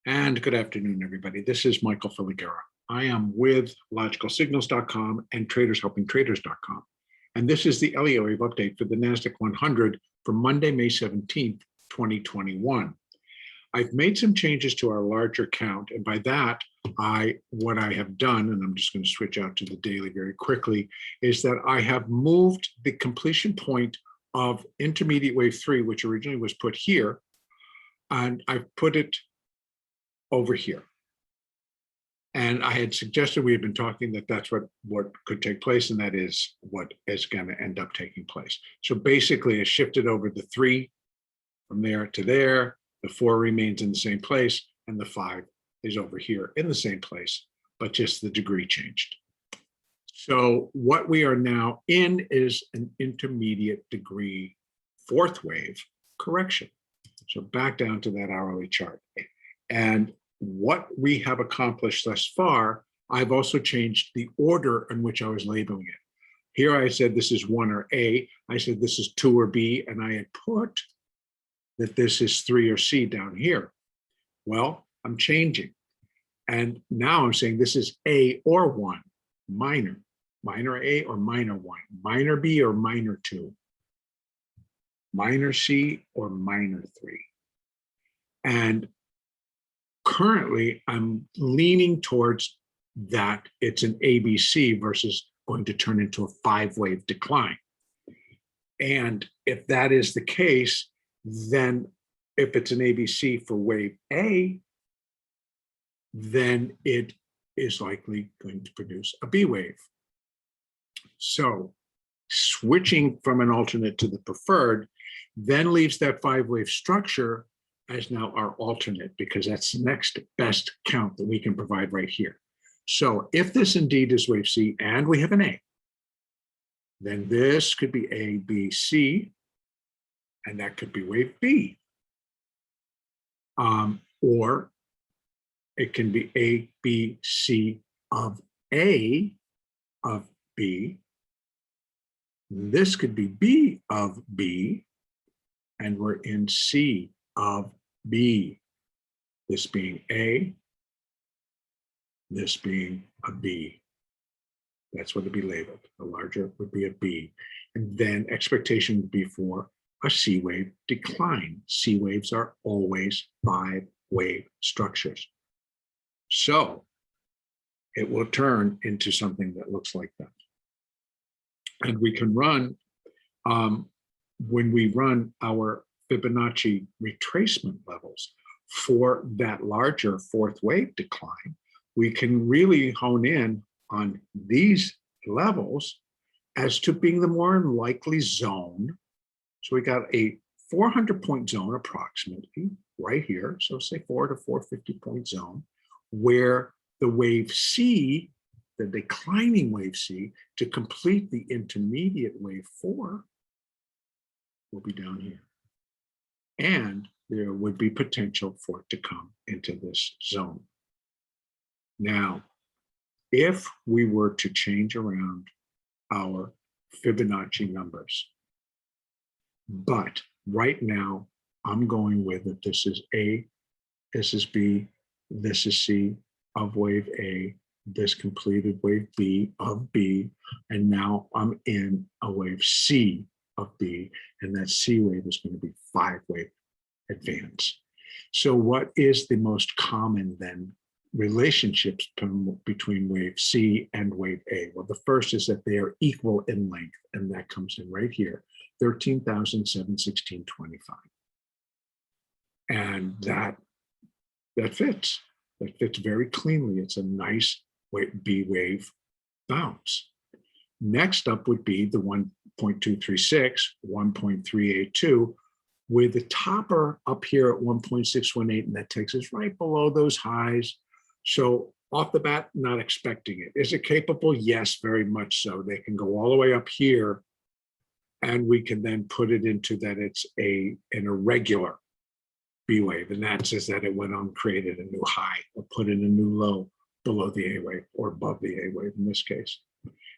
And good afternoon, everybody. This is Michael Filigera. I am with logicalsignals.com and tradershelpingtraders.com. And this is the Elliott Wave update for the NASDAQ 100 for Monday, May 17th, 2021. I've made some changes to our larger count. And by that, what I have done, and I'm just going to switch out to the daily very quickly, is that I have moved the completion point of intermediate wave 3, which originally was put here, and I've put it over here. And I had suggested, we had been talking that that's what could take place, and that is what is going to end up taking place. So basically, I shifted over the 3 from there to there, the 4 remains in the same place, and the 5 is over here in the same place, but just the degree changed. So what we are now in is an intermediate degree 4th wave correction. So back down to that hourly chart. And what we have accomplished thus far, I've also changed the order in which I was labeling it. Here I said this is 1 or A, I said this is 2 or B, and I had put that this is 3 or C down here. Well, I'm changing. And now I'm saying this is A or 1, minor A or minor 1, minor B or minor 2, minor C or minor 3. And currently, I'm leaning towards that it's an ABC versus going to turn into a 5-wave decline. And if that is the case, then if it's an ABC for wave A, then it is likely going to produce a B wave. So switching from an alternate to the preferred then leaves that 5-wave structure as now our alternate, because that's the next best count that we can provide right here. So if this indeed is wave C and we have an A, then this could be A, B, C, and that could be wave B. Or it can be A, B, C of A of B. This could be B of B, and we're in C of B, this being A, this being a B. That's what it'd be labeled. The larger would be a B. And then expectation would be for a C wave decline. C waves are always 5-wave structures. So it will turn into something that looks like that. And we can run, when we run our Fibonacci retracement levels for that larger 4th wave decline, we can really hone in on these levels as to being the more likely zone. So we got a 400-point zone approximately right here. So say 4 to 450-point zone, where the wave C, the declining wave C, to complete the intermediate wave 4 will be down here. And there would be potential for it to come into this zone. Now, if we were to change around our Fibonacci numbers, but right now I'm going with it. This is A, this is B, this is C of wave A, this completed wave B of B, and now I'm in a wave C of B, and that C wave is going to be 5-wave advance. So what is the most common then relationships between wave C and wave A? Well, the first is that they are equal in length, and that comes in right here, 13,716.25. And that fits. That fits very cleanly. It's a nice B wave bounce. Next up would be the 1.236, 1.382, with the topper up here at 1.618, and that takes us right below those highs. So off the bat, not expecting it. Is it capable? Yes, very much so. They can go all the way up here, and we can then put it into that it's an irregular B wave, and that says that it went on, created a new high, or put in a new low below the A wave, or above the A wave in this case.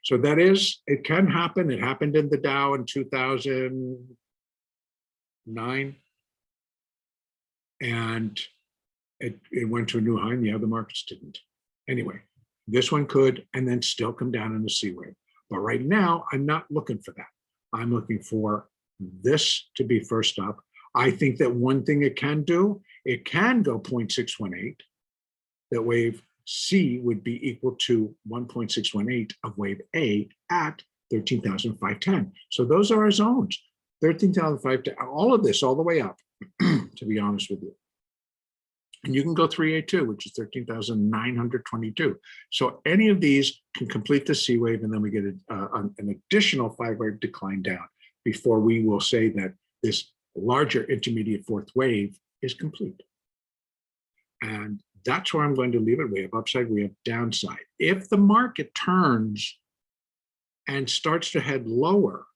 So that is, it can happen. It happened in the Dow in 2009. And it went to a new high and the other markets didn't. Anyway, this one could, and then still come down in a C wave. But right now, I'm not looking for that. I'm looking for this to be first up. I think that one thing it can do, it can go 0.618. That wave C would be equal to 1.618 of wave A at 13,510. So those are our zones, 13,510, all of this all the way up, to be honest with you. And you can go 382, which is 13,922. So any of these can complete the C wave, and then we get an additional 5-wave decline down before we will say that this larger intermediate fourth wave is complete. And that's where I'm going to leave it. We have upside, we have downside. If the market turns and starts to head lower,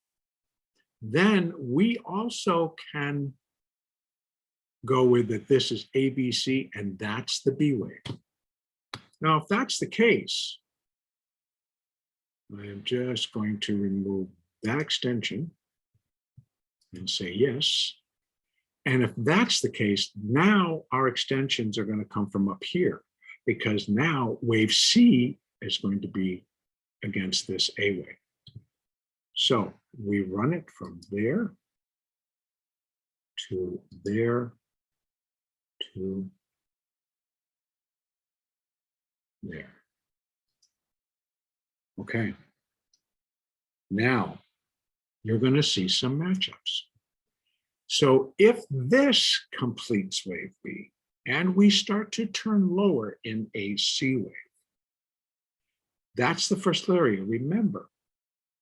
then we also can go with that this is ABC and that's the B wave. Now, if that's the case, I am just going to remove that extension and say yes. And if that's the case, now our extensions are going to come from up here, because now wave C is going to be against this A wave. So we run it from there to there to there. Okay. Now you're going to see some matchups. So if this completes wave B and we start to turn lower in a C wave, that's the first area. Remember,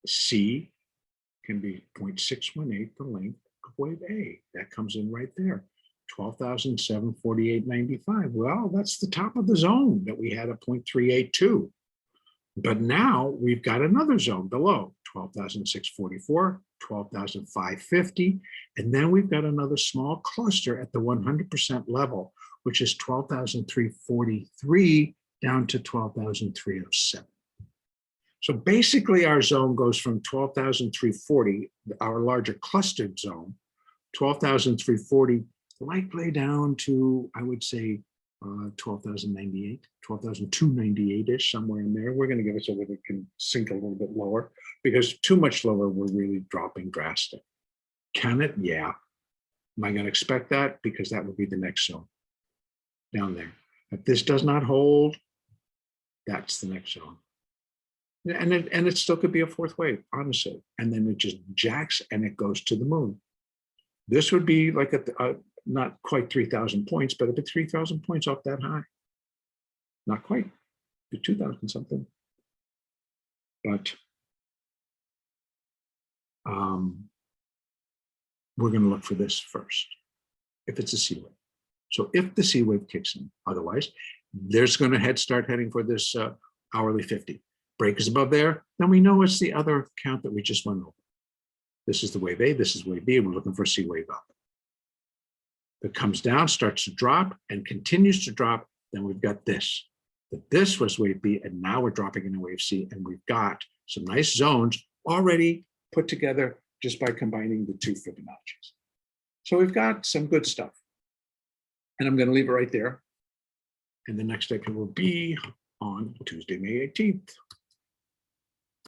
C can be 0.618 the length of wave A. That comes in right there, 12,748.95. Well, that's the top of the zone that we had at 0.382. But now we've got another zone below, 12,644, 12,550, and then we've got another small cluster at the 100% level, which is 12,343 down to 12,307. So basically our zone goes from 12,340, our larger clustered zone, 12,340, likely down to, I would say, 12,098, 12,298-ish, somewhere in there. We're going to give it so that it can sink a little bit lower, because too much lower, we're really dropping drastic. Can it? Yeah. Am I going to expect that? Because that would be the next zone down there. If this does not hold, that's the next zone. And it still could be a fourth wave, honestly. And then it just jacks and it goes to the moon. This would be like not quite 3,000 points, but it'd be 3,000 points off that high. Not quite, be 2,000 something. But we're going to look for this first, if it's a C wave. So if the C wave kicks in, otherwise, there's going to start heading for this hourly 50. Break is above there, then we know it's the other count that we just went over. This is the wave A, this is wave B, and we're looking for a C wave up. If it comes down, starts to drop, and continues to drop, then we've got this. This was wave B, and now we're dropping into wave C, and we've got some nice zones already put together just by combining the two Fibonacci's. So we've got some good stuff. And I'm going to leave it right there. And the next lecture will be on Tuesday, May 18th.